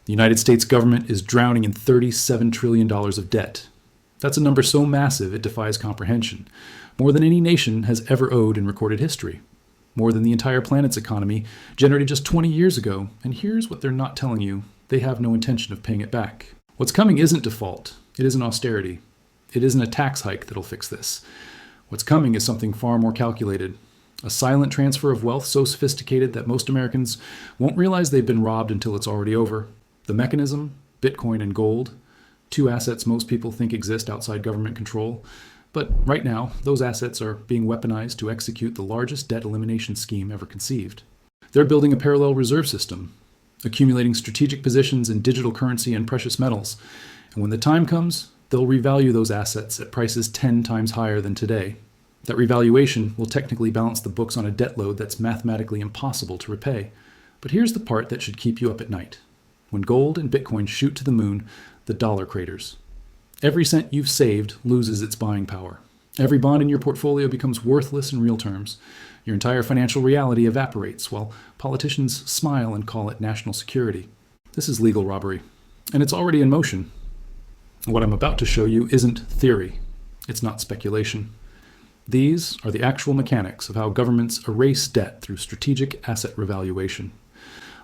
The United States government is drowning in $37 trillion of debt. That's a number so massive it defies comprehension. More than any nation has ever owed in recorded history. More than the entire planet's economy, generated just 20 years ago, and here's what they're not telling you: they have no intention of paying it back. What's coming isn't default. It isn't austerity. It isn't a tax hike that'll fix this. What's coming is something far more calculated. A silent transfer of wealth so sophisticated that most Americans won't realize they've been robbed until it's already over. The mechanism, Bitcoin and gold, two assets most people think exist outside government control. But right now, those assets are being weaponized to execute the largest debt elimination scheme ever conceived. They're building a parallel reserve system, accumulating strategic positions in digital currency and precious metals. And when the time comes, they'll revalue those assets at prices 10 times higher than today. That revaluation will technically balance the books on a debt load that's mathematically impossible to repay. But here's the part that should keep you up at night. When gold and Bitcoin shoot to the moon, the dollar craters. Every cent you've saved loses its buying power. Every bond in your portfolio becomes worthless in real terms. Your entire financial reality evaporates while politicians smile and call it national security. This is legal robbery, and it's already in motion. What I'm about to show you isn't theory. It's not speculation. These are the actual mechanics of how governments erase debt through strategic asset revaluation.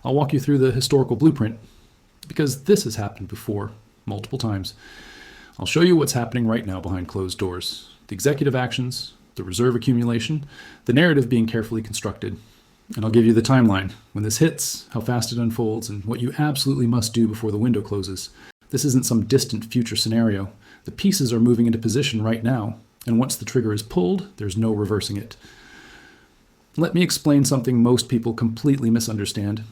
I'll walk you through the historical blueprint, because this has happened before, multiple times. I'll show you what's happening right now behind closed doors. The executive actions, the reserve accumulation, the narrative being carefully constructed. And I'll give you the timeline, when this hits, how fast it unfolds, and what you absolutely must do before the window closes. This isn't some distant future scenario. The pieces are moving into position right now, and once the trigger is pulled, there's no reversing it. Let me explain something most people completely misunderstand.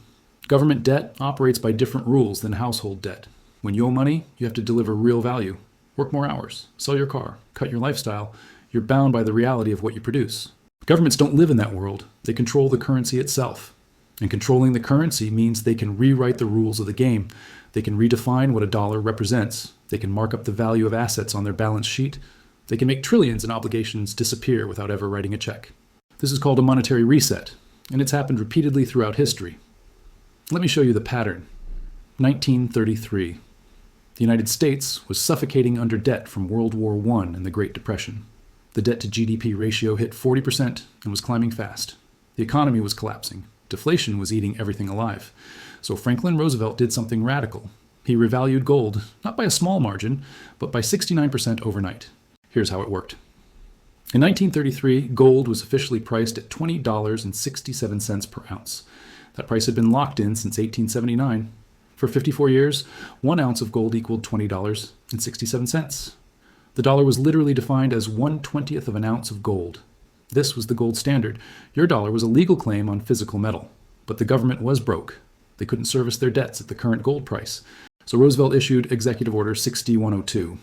Government debt operates by different rules than household debt. When you owe money, you have to deliver real value. Work more hours, sell your car, cut your lifestyle. You're bound by the reality of what you produce. Governments don't live in that world. They control the currency itself. And controlling the currency means they can rewrite the rules of the game. They can redefine what a dollar represents. They can mark up the value of assets on their balance sheet. They can make trillions in obligations disappear without ever writing a check. This is called a monetary reset, and it's happened repeatedly throughout history. Let me show you the pattern. 1933. The United States was suffocating under debt from World War I and the Great Depression. The debt to GDP ratio hit 40% and was climbing fast. The economy was collapsing. Deflation was eating everything alive. So Franklin Roosevelt did something radical. He revalued gold, not by a small margin, but by 69% overnight. Here's how it worked. In 1933, gold was officially priced at $20.67 per ounce. That price had been locked in since 1879. For 54 years, 1 ounce of gold equaled $20.67. The dollar was literally defined as 1/20th of an ounce of gold. This was the gold standard. Your dollar was a legal claim on physical metal. But the government was broke. They couldn't service their debts at the current gold price. So Roosevelt issued Executive Order 6102.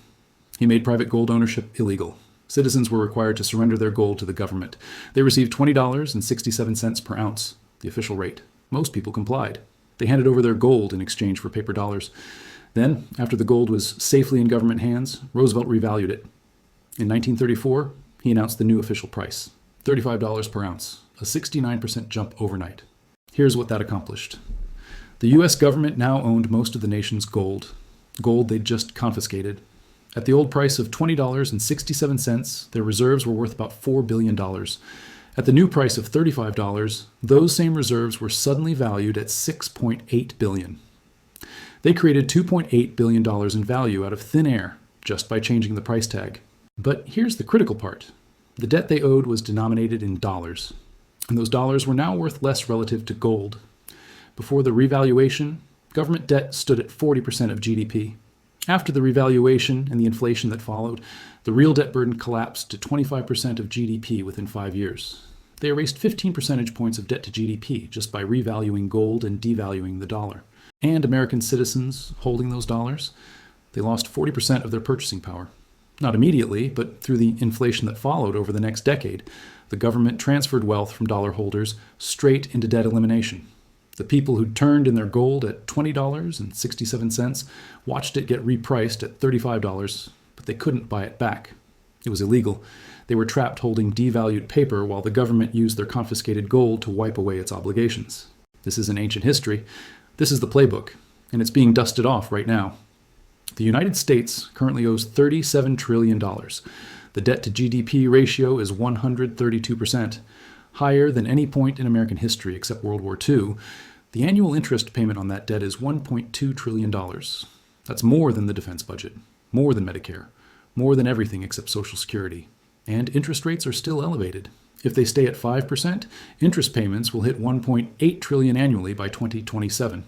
He made private gold ownership illegal. Citizens were required to surrender their gold to the government. They received $20.67 per ounce, the official rate. Most people complied. They handed over their gold in exchange for paper dollars. Then, after the gold was safely in government hands, Roosevelt revalued it. In 1934, he announced the new official price, $35 per ounce, a 69% jump overnight. Here's what that accomplished. The U.S. government now owned most of the nation's gold they'd just confiscated. At the old price of $20.67, their reserves were worth about $4 billion. At the new price of $35, those same reserves were suddenly valued at $6.8 billion. They created $2.8 billion in value out of thin air just by changing the price tag. But here's the critical part. The debt they owed was denominated in dollars, and those dollars were now worth less relative to gold. Before the revaluation, government debt stood at 40% of GDP. After the revaluation and the inflation that followed, the real debt burden collapsed to 25% of GDP within 5 years. They erased 15 percentage points of debt to GDP just by revaluing gold and devaluing the dollar. And American citizens holding those dollars, they lost 40% of their purchasing power. Not immediately, but through the inflation that followed over the next decade, the government transferred wealth from dollar holders straight into debt elimination. The people who turned in their gold at $20.67 watched it get repriced at $35, but they couldn't buy it back. It was illegal. They were trapped holding devalued paper while the government used their confiscated gold to wipe away its obligations. This isn't ancient history. This is the playbook. and it's being dusted off right now. The United States currently owes $37 trillion. The debt to GDP ratio is 132%, higher than any point in American history except World War II. The annual interest payment on that debt is $1.2 trillion. That's more than the defense budget, more than Medicare, more than everything except Social Security. And interest rates are still elevated. If they stay at 5%, interest payments will hit $1.8 trillion annually by 2027.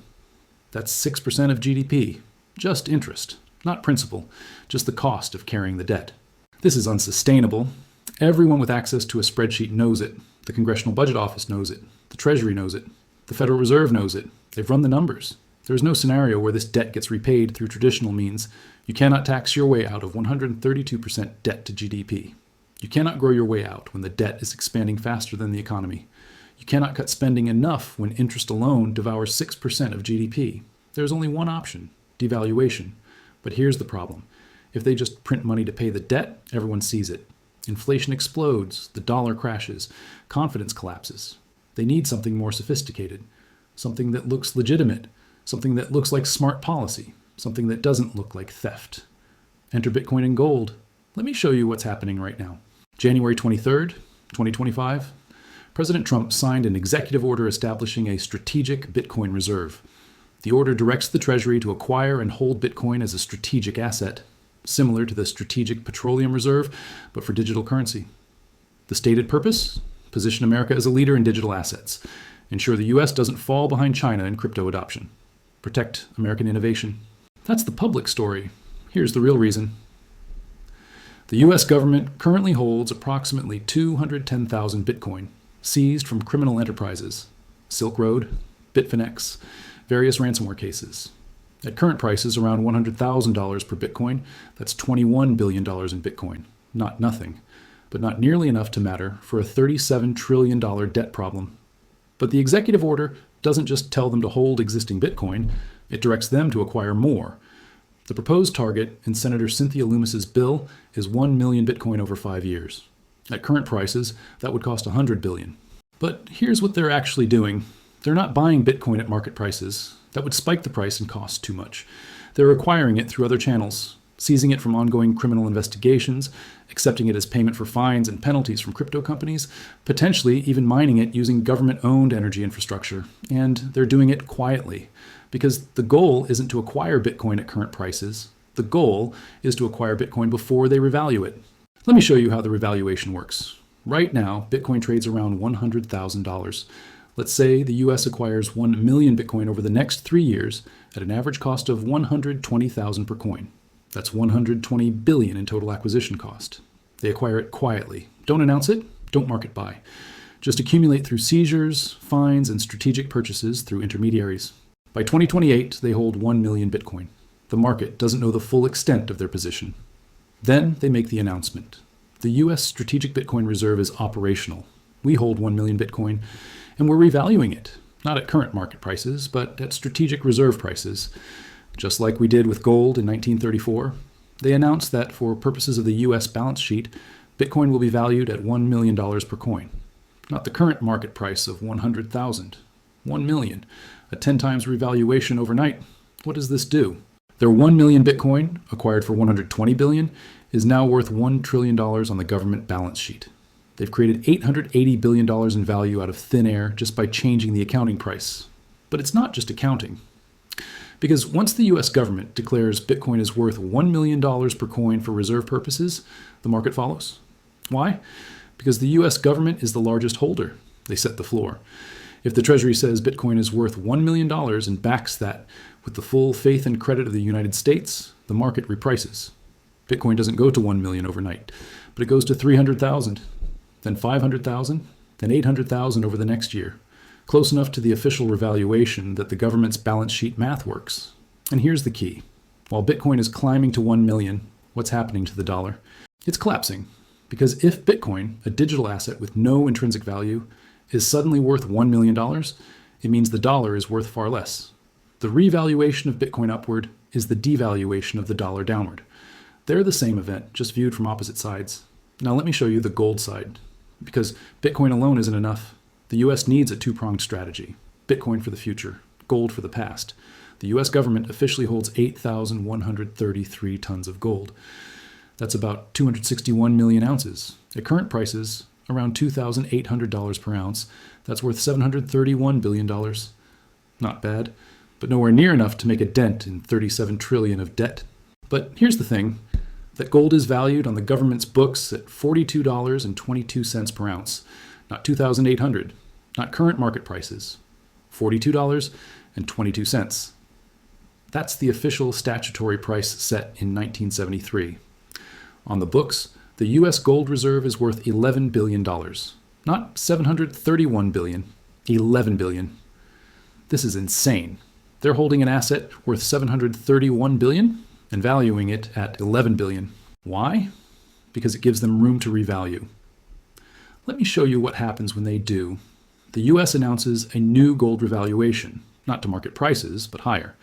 That's 6% of GDP. Just interest, not principal, just the cost of carrying the debt. This is unsustainable. Everyone with access to a spreadsheet knows it. The Congressional Budget Office knows it. The Treasury knows it. The Federal Reserve knows it. They've run the numbers. There is no scenario where this debt gets repaid through traditional means. You cannot tax your way out of 132% debt to GDP. You cannot grow your way out when the debt is expanding faster than the economy. You cannot cut spending enough when interest alone devours 6% of GDP. There is only one option: devaluation. But here's the problem. If they just print money to pay the debt, everyone sees it. Inflation explodes, the dollar crashes, confidence collapses. They need something more sophisticated, something that looks legitimate, something that looks like smart policy, something that doesn't look like theft. Enter Bitcoin and gold. Let me show you what's happening right now. January 23rd, 2025, President Trump signed an executive order establishing a strategic Bitcoin reserve. The order directs the Treasury to acquire and hold Bitcoin as a strategic asset, similar to the Strategic Petroleum Reserve, but for digital currency. The stated purpose? Position America as a leader in digital assets. Ensure the U.S. doesn't fall behind China in crypto adoption. Protect American innovation. That's the public story. Here's the real reason. The U.S. government currently holds approximately 210,000 Bitcoin, seized from criminal enterprises, Silk Road, Bitfinex, various ransomware cases. At current prices, around $100,000 per Bitcoin, that's $21 billion in Bitcoin. Not nothing, but not nearly enough to matter for a $37 trillion debt problem. But the executive order doesn't just tell them to hold existing Bitcoin, it directs them to acquire more. The proposed target in Senator Cynthia Lummis's bill is 1 million Bitcoin over 5 years. At current prices, that would cost $100 billion. But here's what they're actually doing. They're not buying Bitcoin at market prices. That would spike the price and cost too much. They're acquiring it through other channels, seizing it from ongoing criminal investigations, accepting it as payment for fines and penalties from crypto companies, potentially even mining it using government-owned energy infrastructure. And they're doing it quietly, because the goal isn't to acquire Bitcoin at current prices. The goal is to acquire Bitcoin before they revalue it. Let me show you how the revaluation works. Right now, Bitcoin trades around $100,000. Let's say the U.S. acquires 1 million Bitcoin over the next 3 years at an average cost of $120,000 per coin. That's $120 billion in total acquisition cost. They acquire it quietly. Don't announce it, don't market buy. Just accumulate through seizures, fines, and strategic purchases through intermediaries. By 2028, they hold 1 million Bitcoin. The market doesn't know the full extent of their position. Then they make the announcement. The U.S. Strategic Bitcoin Reserve is operational. We hold 1 million Bitcoin, and we're revaluing it, not at current market prices, but at strategic reserve prices. Just like we did with gold in 1934, they announced that for purposes of the U.S. balance sheet, Bitcoin will be valued at $1 million per coin, not the current market price of $100,000. 1 million, a 10 times revaluation overnight. What does this do? Their 1 million Bitcoin, acquired for $120 billion, is now worth $1 trillion on the government balance sheet. They've created $880 billion in value out of thin air just by changing the accounting price. But it's not just accounting. Because once the U.S. government declares Bitcoin is worth $1 million per coin for reserve purposes, the market follows. Why? Because the U.S. government is the largest holder. They set the floor. If the Treasury says Bitcoin is worth $1 million and backs that with the full faith and credit of the United States, the market reprices. Bitcoin doesn't go to 1 million overnight, but it goes to 300,000, then 500,000, then 800,000 over the next year. Close enough to the official revaluation that the government's balance sheet math works. And here's the key. While Bitcoin is climbing to 1 million, what's happening to the dollar? It's collapsing. Because if Bitcoin, a digital asset with no intrinsic value, is suddenly worth $1 million, it means the dollar is worth far less. The revaluation of Bitcoin upward is the devaluation of the dollar downward. They're the same event, just viewed from opposite sides. Now let me show you the gold side. Because Bitcoin alone isn't enough. The US needs a two-pronged strategy. Bitcoin for the future, gold for the past. The US government officially holds 8,133 tons of gold. That's about 261 million ounces. At current prices, around $2,800 per ounce, that's worth $731 billion. Not bad, but nowhere near enough to make a dent in $37 trillion of debt. But here's the thing, that gold is valued on the government's books at $42.22 per ounce, not $2,800, not current market prices, $42.22. That's the official statutory price set in 1973. On the books, the U.S. gold reserve is worth $11 billion, not $731 billion, $11 billion. This is insane. They're holding an asset worth $731 billion and valuing it at $11 billion. Why? Because it gives them room to revalue. Let me show you what happens when they do. The U.S. announces a new gold revaluation, not to market prices, but higher.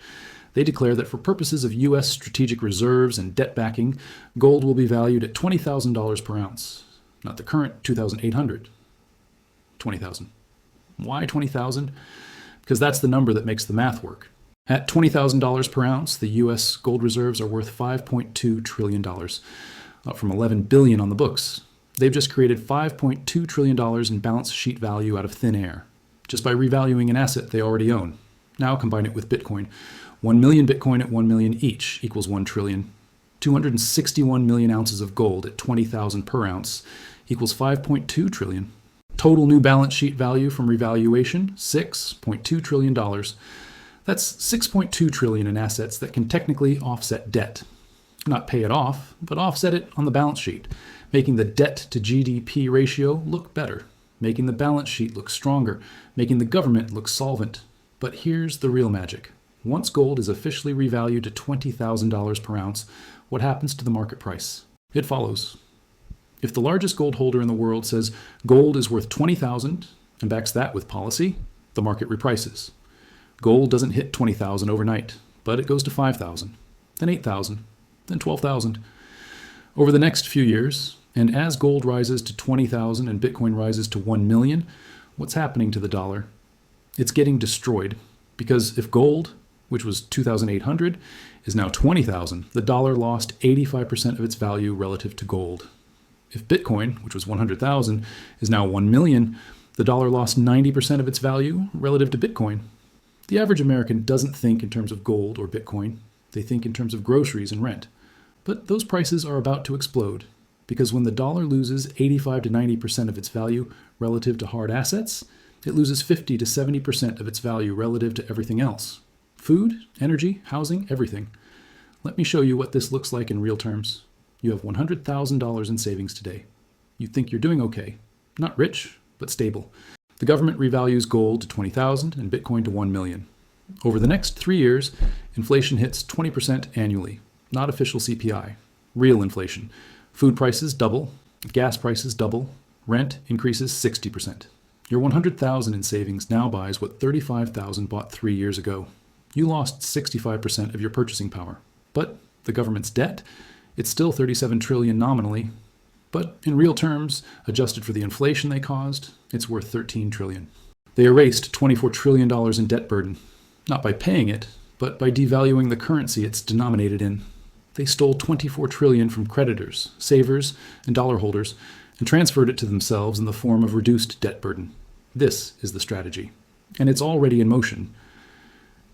They declare that for purposes of U.S. strategic reserves and debt backing, gold will be valued at $20,000 per ounce, not the current $2,800. $20,000. Why $20,000? Because that's the number that makes the math work. At $20,000 per ounce, the U.S. gold reserves are worth $5.2 trillion, up from $11 billion on the books. They've just created $5.2 trillion in balance sheet value out of thin air, just by revaluing an asset they already own. Now combine it with Bitcoin. 1 million Bitcoin at 1 million each equals 1 trillion. 261 million ounces of gold at 20,000 per ounce equals 5.2 trillion. Total new balance sheet value from revaluation, $6.2 trillion. That's $6.2 trillion in assets that can technically offset debt. Not pay it off, but offset it on the balance sheet, making the debt to GDP ratio look better, making the balance sheet look stronger, making the government look solvent. But here's the real magic. Once gold is officially revalued to $20,000 per ounce, what happens to the market price? It follows. If the largest gold holder in the world says gold is worth $20,000 and backs that with policy, the market reprices. Gold doesn't hit $20,000 overnight, but it goes to $5,000, then $8,000, then $12,000. Over the next few years, and as gold rises to $20,000 and Bitcoin rises to 1 million, what's happening to the dollar? It's getting destroyed, because if gold, which was $2,800, is now $20,000, the dollar lost 85% of its value relative to gold. If Bitcoin, which was $100,000, is now 1 million, the dollar lost 90% of its value relative to Bitcoin. The average American doesn't think in terms of gold or Bitcoin. They think in terms of groceries and rent. But those prices are about to explode, because when the dollar loses 85 to 90% of its value relative to hard assets, it loses 50 to 70% of its value relative to everything else. Food, energy, housing, everything. Let me show you what this looks like in real terms. You have $100,000 in savings today. You think you're doing okay. Not rich, but stable. The government revalues gold to $20,000 and Bitcoin to 1 million. Over the next 3 years, inflation hits 20% annually. Not official CPI. Real inflation. Food prices double. Gas prices double. Rent increases 60%. Your $100,000 in savings now buys what $35,000 bought 3 years ago. You lost 65% of your purchasing power. But the government's debt, it's still $37 trillion nominally. But in real terms, adjusted for the inflation they caused, it's worth $13 trillion. They erased $24 trillion in debt burden, not by paying it, but by devaluing the currency it's denominated in. They stole $24 trillion from creditors, savers, and dollar holders, and transferred it to themselves in the form of reduced debt burden. This is the strategy. And it's already in motion.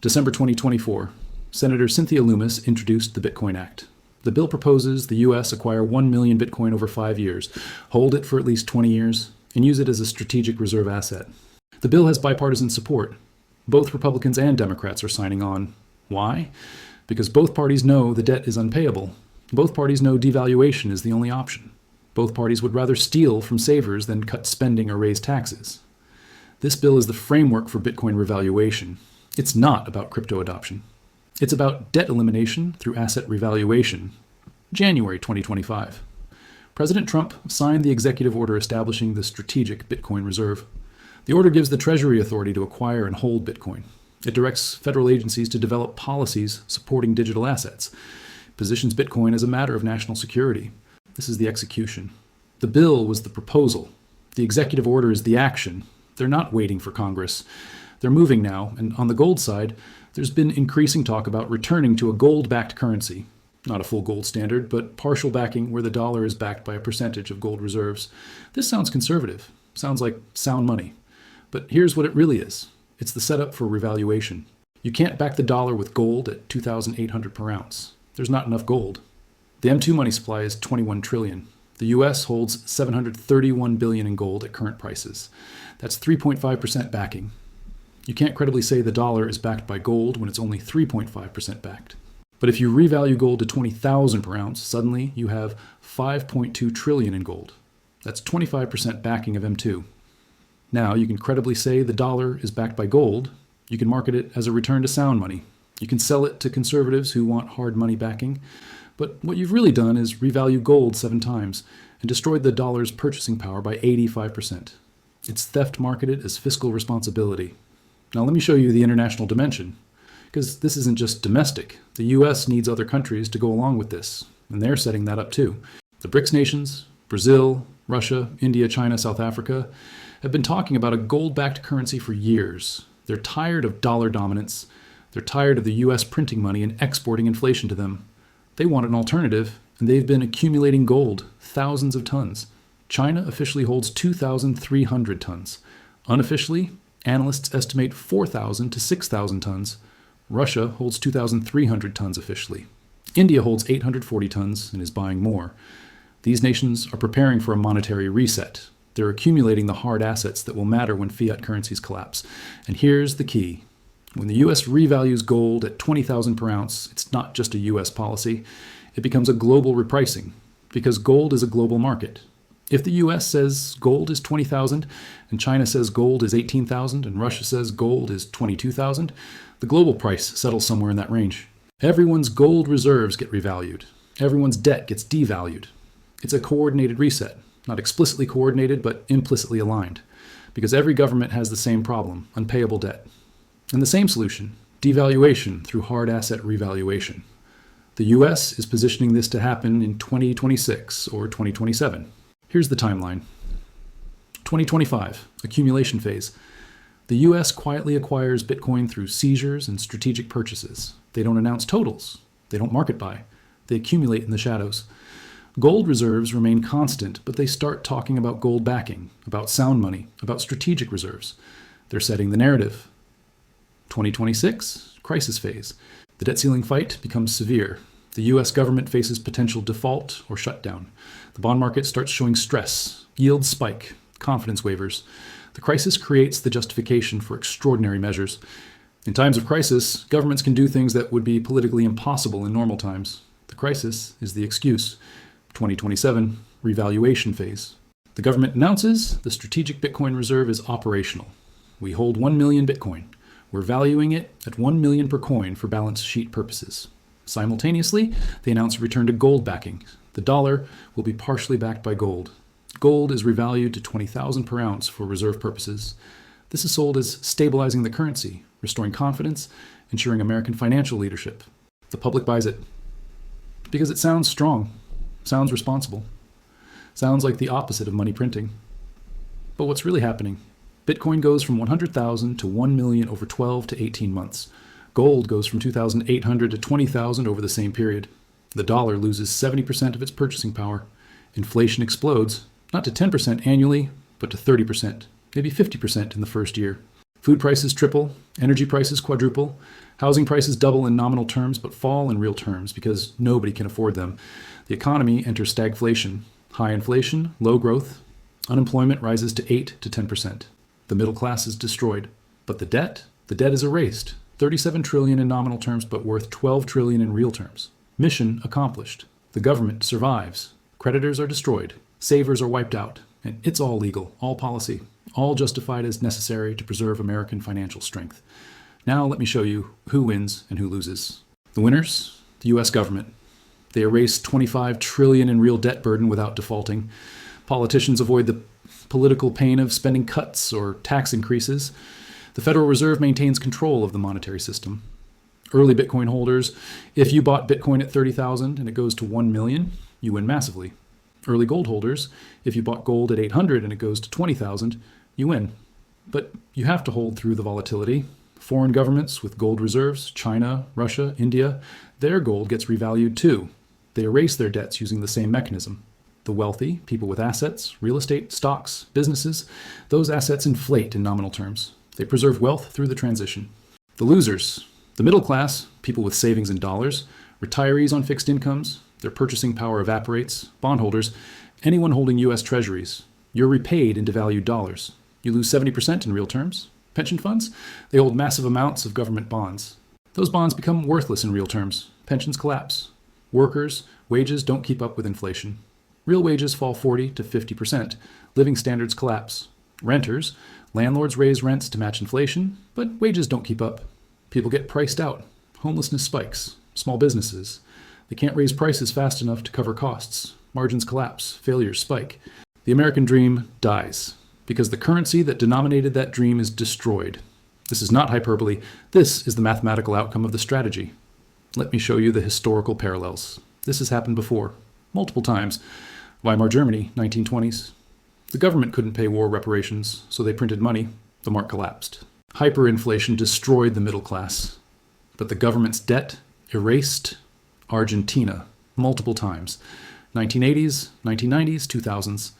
December 2024, Senator Cynthia Lummis introduced the Bitcoin Act. The bill proposes the U.S. acquire 1 million Bitcoin over 5 years, hold it for at least 20 years, and use it as a strategic reserve asset. The bill has bipartisan support. Both Republicans and Democrats are signing on. Why? Because both parties know the debt is unpayable. Both parties know devaluation is the only option. Both parties would rather steal from savers than cut spending or raise taxes. This bill is the framework for Bitcoin revaluation. It's not about crypto adoption. It's about debt elimination through asset revaluation. January 2025. President Trump signed the executive order establishing the strategic Bitcoin reserve. The order gives the Treasury authority to acquire and hold Bitcoin. It directs federal agencies to develop policies supporting digital assets. It positions Bitcoin as a matter of national security. This is the execution. The bill was the proposal. The executive order is the action. They're not waiting for Congress. They're moving now, and on the gold side, there's been increasing talk about returning to a gold-backed currency. Not a full gold standard, but partial backing where the dollar is backed by a percentage of gold reserves. This sounds conservative. Sounds like sound money. But here's what it really is. It's the setup for revaluation. You can't back the dollar with gold at 2,800 per ounce. There's not enough gold. The M2 money supply is 21 trillion. The US holds 731 billion in gold at current prices. That's 3.5% backing. You can't credibly say the dollar is backed by gold when it's only 3.5% backed. But if you revalue gold to 20,000 per ounce, suddenly you have 5.2 trillion in gold. That's 25% backing of M2. Now you can credibly say the dollar is backed by gold. You can market it as a return to sound money. You can sell it to conservatives who want hard money backing. But what you've really done is revalue gold 7 times and destroyed the dollar's purchasing power by 85%. It's theft marketed as fiscal responsibility. Now let me show you the international dimension, because this isn't just domestic. The US needs other countries to go along with this, and they're setting that up too. The BRICS nations, Brazil, Russia, India, China, South Africa, have been talking about a gold-backed currency for years. They're tired of dollar dominance. They're tired of the US printing money and exporting inflation to them. They want an alternative, and they've been accumulating gold, thousands of tons. China officially holds 2,300 tons. Unofficially, analysts estimate 4,000 to 6,000 tons. Russia holds 2,300 tons officially. India holds 840 tons and is buying more. These nations are preparing for a monetary reset. They're accumulating the hard assets that will matter when fiat currencies collapse. And here's the key. When the US revalues gold at 20,000 per ounce, it's not just a US policy. It becomes a global repricing, because gold is a global market. If the US says gold is 20,000, and China says gold is 18,000, and Russia says gold is 22,000, the global price settles somewhere in that range. Everyone's gold reserves get revalued. Everyone's debt gets devalued. It's a coordinated reset, not explicitly coordinated, but implicitly aligned, because every government has the same problem, unpayable debt. And the same solution, devaluation through hard asset revaluation. The US is positioning this to happen in 2026 or 2027. Here's the timeline. 2025, accumulation phase. The US quietly acquires Bitcoin through seizures and strategic purchases. They don't announce totals. They don't market buy. They accumulate in the shadows. Gold reserves remain constant, but they start talking about gold backing, about sound money, about strategic reserves. They're setting the narrative. 2026, crisis phase. The debt ceiling fight becomes severe. The US government faces potential default or shutdown. The bond market starts showing stress. Yields spike. Confidence wavers. The crisis creates the justification for extraordinary measures. In times of crisis, governments can do things that would be politically impossible in normal times. The crisis is the excuse. 2027, revaluation phase. The government announces the strategic Bitcoin reserve is operational. We hold 1 million Bitcoin. We're valuing it at 1 million per coin for balance sheet purposes. Simultaneously, they announce a return to gold backing. The dollar will be partially backed by gold. Gold is revalued to 20,000 per ounce for reserve purposes. This is sold as stabilizing the currency, restoring confidence, ensuring American financial leadership. The public buys it because it sounds strong, sounds responsible, sounds like the opposite of money printing. But what's really happening? Bitcoin goes from 100,000 to 1 million over 12 to 18 months. Gold goes from 2,800 to 20,000 over the same period. The dollar loses 70% of its purchasing power. Inflation explodes, not to 10% annually, but to 30%, maybe 50% in the first year. Food prices triple, energy prices quadruple, housing prices double in nominal terms but fall in real terms because nobody can afford them. The economy enters stagflation. High inflation, low growth. Unemployment rises to 8 to 10%. The middle class is destroyed. But the debt is erased. 37 trillion in nominal terms, but worth 12 trillion in real terms. Mission accomplished. The government survives. Creditors are destroyed. Savers are wiped out. And it's all legal, all policy, all justified as necessary to preserve American financial strength. Now let me show you who wins and who loses. The winners, the US government. They erase 25 trillion in real debt burden without defaulting. Politicians avoid the political pain of spending cuts or tax increases. The Federal Reserve maintains control of the monetary system. Early Bitcoin holders, if you bought Bitcoin at 30,000 and it goes to 1 million, you win massively. Early gold holders, if you bought gold at 800 and it goes to 20,000, you win. But you have to hold through the volatility. Foreign governments with gold reserves, China, Russia, India, their gold gets revalued too. They erase their debts using the same mechanism. The wealthy, people with assets, real estate, stocks, businesses, those assets inflate in nominal terms. They preserve wealth through the transition. The losers, the middle class, people with savings in dollars, retirees on fixed incomes, their purchasing power evaporates, bondholders, anyone holding U.S. treasuries. You're repaid in devalued dollars. You lose 70% in real terms. Pension funds, they hold massive amounts of government bonds. Those bonds become worthless in real terms. Pensions collapse. Workers, wages don't keep up with inflation. Real wages fall 40 to 50%. Living standards collapse. Renters, landlords raise rents to match inflation, but wages don't keep up. People get priced out. Homelessness spikes. Small businesses, they can't raise prices fast enough to cover costs. Margins collapse. Failures spike. The American dream dies because the currency that denominated that dream is destroyed. This is not hyperbole. This is the mathematical outcome of the strategy. Let me show you the historical parallels. This has happened before, multiple times. Weimar Germany, 1920s. The government couldn't pay war reparations, so they printed money. The mark collapsed. Hyperinflation destroyed the middle class. But the government's debt erased Argentina multiple times. 1980s, 1990s, 2000s.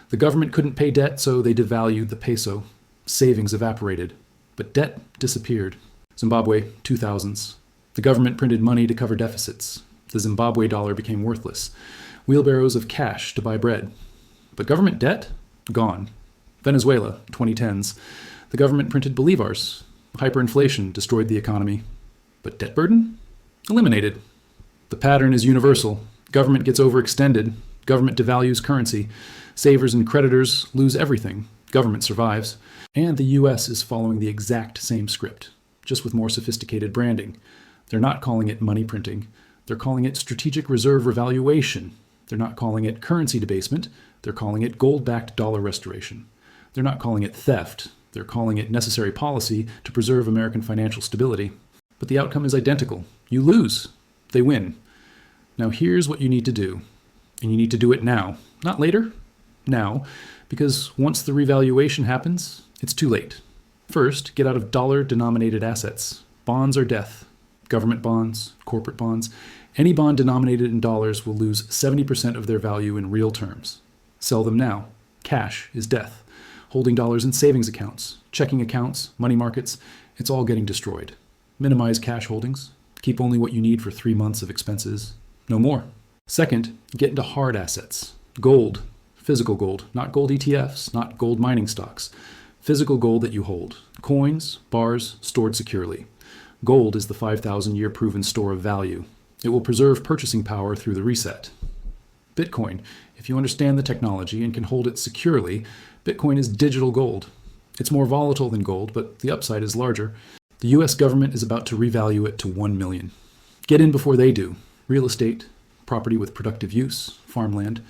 The government couldn't pay debt, so they devalued the peso. Savings evaporated. But debt disappeared. Zimbabwe, 2000s. The government printed money to cover deficits. The Zimbabwe dollar became worthless. Wheelbarrows of cash to buy bread. But government debt? Gone. Venezuela, 2010s. The government printed bolivars. Hyperinflation destroyed the economy. But debt burden? Eliminated. The pattern is universal. Government gets overextended. Government devalues currency. Savers and creditors lose everything. Government survives. And the U.S. is following the exact same script, just with more sophisticated branding. They're not calling it money printing. They're calling it strategic reserve revaluation. They're not calling it currency debasement. They're calling it gold-backed dollar restoration. They're not calling it theft. They're calling it necessary policy to preserve American financial stability. But the outcome is identical. You lose. They win. Now here's what you need to do. And you need to do it now. Not later. Now. Because once the revaluation happens, it's too late. First, get out of dollar-denominated assets. Bonds are death. Government bonds, corporate bonds. Any bond denominated in dollars will lose 70% of their value in real terms. Sell them now. Cash is death. Holding dollars in savings accounts, checking accounts, money markets, it's all getting destroyed. Minimize cash holdings. Keep only what you need for 3 months of expenses. No more. Second, get into hard assets. Gold. Physical gold. Not gold ETFs, not gold mining stocks. Physical gold that you hold. Coins, bars, stored securely. Gold is the 5,000-year proven store of value. It will preserve purchasing power through the reset. Bitcoin. If you understand the technology and can hold it securely, Bitcoin is digital gold. It's more volatile than gold, but the upside is larger. The U.S. government is about to revalue it to $1 million. Get in before they do. Real estate, property with productive use, farmland,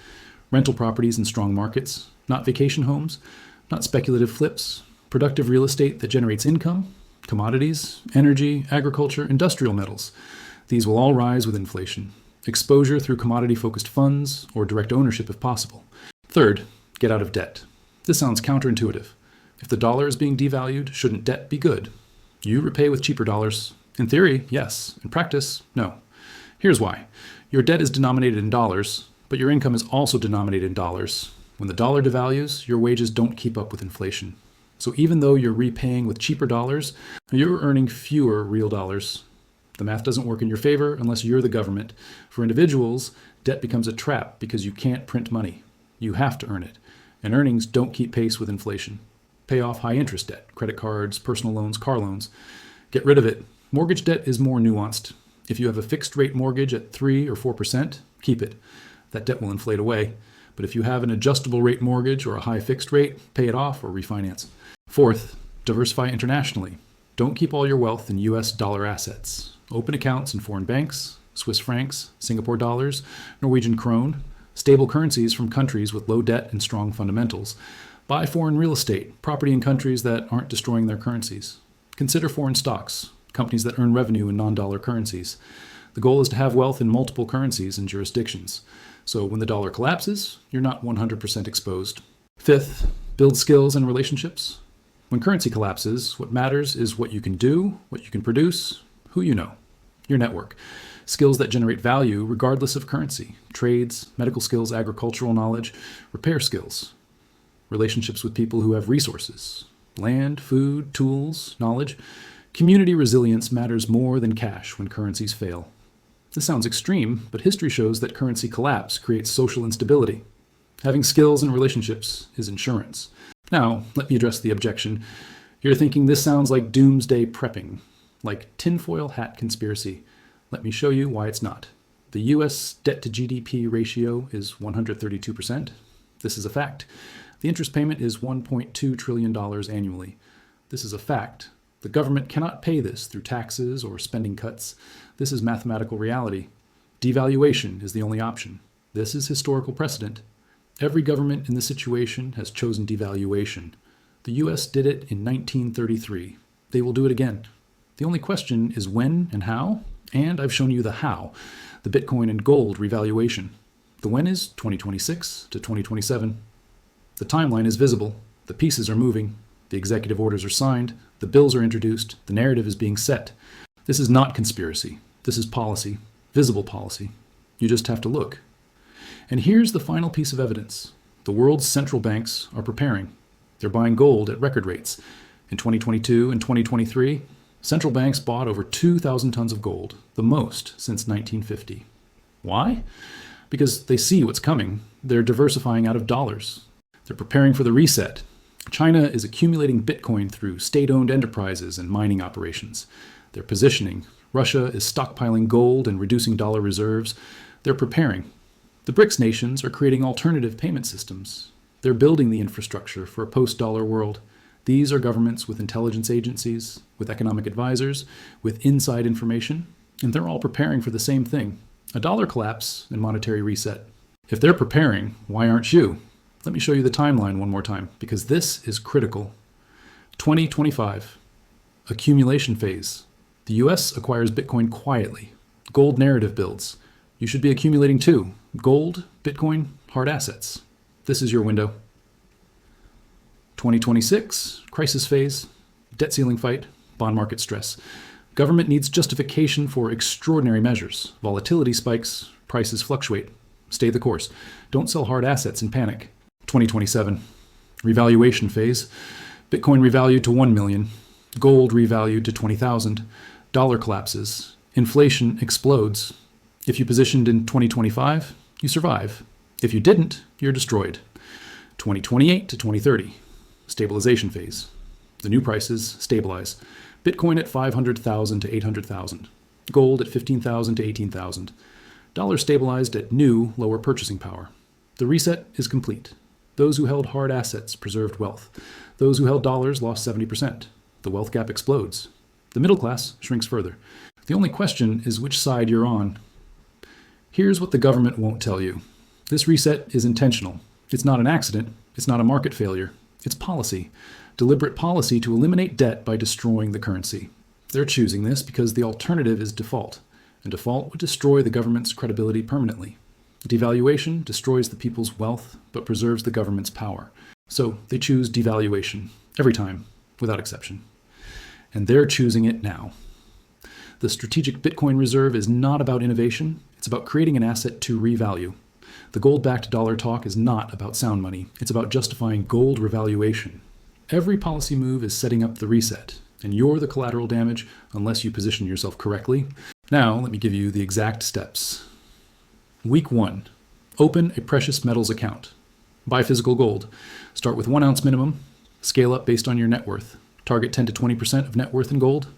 rental properties in strong markets, not vacation homes, not speculative flips, productive real estate that generates income, commodities, energy, agriculture, industrial metals. These will all rise with inflation. Exposure through commodity-focused funds or direct ownership if possible. Third, get out of debt. This sounds counterintuitive. If the dollar is being devalued, shouldn't debt be good? You repay with cheaper dollars. In theory, yes. In practice, no. Here's why. Your debt is denominated in dollars, but your income is also denominated in dollars. When the dollar devalues, your wages don't keep up with inflation. So even though you're repaying with cheaper dollars, you're earning fewer real dollars. The math doesn't work in your favor unless you're the government. For individuals, debt becomes a trap because you can't print money. You have to earn it. And earnings don't keep pace with inflation. Pay off high interest debt, credit cards, personal loans, car loans. Get rid of it. Mortgage debt is more nuanced. If you have a fixed rate mortgage at 3 or 4%, keep it. That debt will inflate away. But if you have an adjustable rate mortgage or a high fixed rate, pay it off or refinance. Fourth, diversify internationally. Don't keep all your wealth in US dollar assets. Open accounts in foreign banks, Swiss francs, Singapore dollars, Norwegian krone, stable currencies from countries with low debt and strong fundamentals. Buy foreign real estate, property in countries that aren't destroying their currencies. Consider foreign stocks, companies that earn revenue in non-dollar currencies. The goal is to have wealth in multiple currencies and jurisdictions. So when the dollar collapses, you're not 100% exposed. Fifth, build skills and relationships. When currency collapses, what matters is what you can do, what you can produce, who you know, your network. Skills that generate value regardless of currency. Trades, medical skills, agricultural knowledge, repair skills. Relationships with people who have resources. Land, food, tools, knowledge. Community resilience matters more than cash when currencies fail. This sounds extreme, but history shows that currency collapse creates social instability. Having skills and relationships is insurance. Now, let me address the objection. You're thinking this sounds like doomsday prepping, like tinfoil hat conspiracy. Let me show you why it's not. The US debt to GDP ratio is 132%. This is a fact. The interest payment is $1.2 trillion annually. This is a fact. The government cannot pay this through taxes or spending cuts. This is mathematical reality. Devaluation is the only option. This is historical precedent. Every government in this situation has chosen devaluation. The US did it in 1933. They will do it again. The only question is when and how, and I've shown you the how, the Bitcoin and gold revaluation. The when is 2026 to 2027. The timeline is visible. The pieces are moving. The executive orders are signed. The bills are introduced. The narrative is being set. This is not conspiracy. This is policy, visible policy. You just have to look. And here's the final piece of evidence. The world's central banks are preparing. They're buying gold at record rates. In 2022 and 2023, central banks bought over 2,000 tons of gold, the most since 1950. Why? Because they see what's coming. They're diversifying out of dollars. They're preparing for the reset. China is accumulating Bitcoin through state-owned enterprises and mining operations. They're positioning. Russia is stockpiling gold and reducing dollar reserves. They're preparing. The BRICS nations are creating alternative payment systems. They're building the infrastructure for a post-dollar world. These are governments with intelligence agencies, with economic advisors, with inside information, and they're all preparing for the same thing, a dollar collapse and monetary reset. If they're preparing, why aren't you? Let me show you the timeline one more time, because this is critical. 2025, accumulation phase. The US acquires Bitcoin quietly. Gold narrative builds. You should be accumulating too. Gold, Bitcoin, hard assets. This is your window. 2026, crisis phase, debt ceiling fight, bond market stress. Government needs justification for extraordinary measures. Volatility spikes, prices fluctuate. Stay the course. Don't sell hard assets in panic. 2027, revaluation phase. Bitcoin revalued to 1 million. Gold revalued to 20,000. Dollar collapses. Inflation explodes. If you positioned in 2025, you survive. If you didn't, you're destroyed. 2028 to 2030, stabilization phase. The new prices stabilize. Bitcoin at 500,000 to 800,000. Gold at 15,000 to 18,000. Dollar stabilized at new, lower purchasing power. The reset is complete. Those who held hard assets preserved wealth. Those who held dollars lost 70%. The wealth gap explodes. The middle class shrinks further. The only question is which side you're on. Here's what the government won't tell you. This reset is intentional. It's not an accident. It's not a market failure. It's policy. Deliberate policy to eliminate debt by destroying the currency. They're choosing this because the alternative is default, and default would destroy the government's credibility permanently. Devaluation destroys the people's wealth, but preserves the government's power. So they choose devaluation, every time, without exception. And they're choosing it now. The strategic Bitcoin reserve is not about innovation. It's about creating an asset to revalue. The gold-backed dollar talk is not about sound money. It's about justifying gold revaluation. Every policy move is setting up the reset, and you're the collateral damage unless you position yourself correctly. Now, let me give you the exact steps. Week 1. Open a precious metals account. Buy physical gold. Start with 1 ounce minimum. Scale up based on your net worth. Target 10 to 20% of net worth in gold.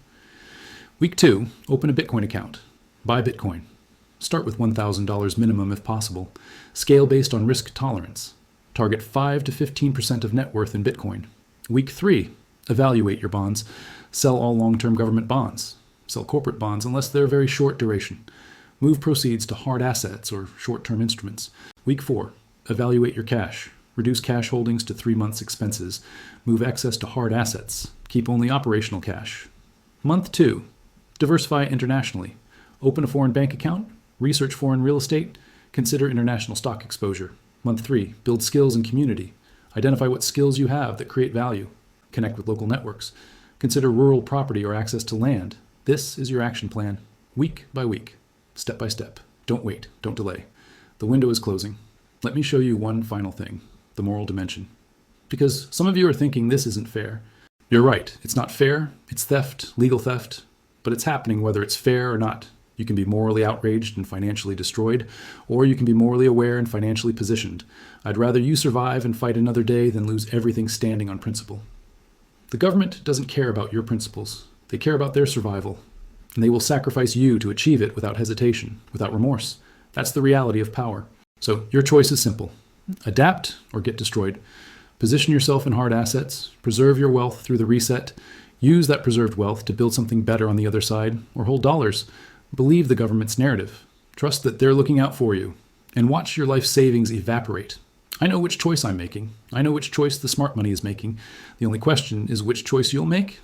Week 2. Open a Bitcoin account. Buy Bitcoin. Start with $1,000 minimum if possible. Scale based on risk tolerance. Target 5 to 15% of net worth in Bitcoin. Week 3. Evaluate your bonds. Sell all long-term government bonds. Sell corporate bonds unless they're very short duration. Move proceeds to hard assets or short-term instruments. Week 4. Evaluate your cash. Reduce cash holdings to 3 months' expenses. Move excess to hard assets. Keep only operational cash. Month 2. Diversify internationally. Open a foreign bank account. Research foreign real estate. Consider international stock exposure. Month 3. Build skills and community. Identify what skills you have that create value. Connect with local networks. Consider rural property or access to land. This is your action plan, week by week, step by step. Don't wait, don't delay. The window is closing. Let me show you one final thing, the moral dimension. Because some of you are thinking this isn't fair. You're right, it's not fair, it's theft, legal theft, but it's happening whether it's fair or not. You can be morally outraged and financially destroyed, or you can be morally aware and financially positioned. I'd rather you survive and fight another day than lose everything standing on principle. The government doesn't care about your principles. They care about their survival, and they will sacrifice you to achieve it without hesitation, without remorse. That's the reality of power. So your choice is simple. Adapt or get destroyed. Position yourself in hard assets, preserve your wealth through the reset, use that preserved wealth to build something better on the other side, or hold dollars. Believe the government's narrative. Trust that they're looking out for you, and watch your life savings evaporate. I know which choice I'm making. I know which choice the smart money is making. The only question is which choice you'll make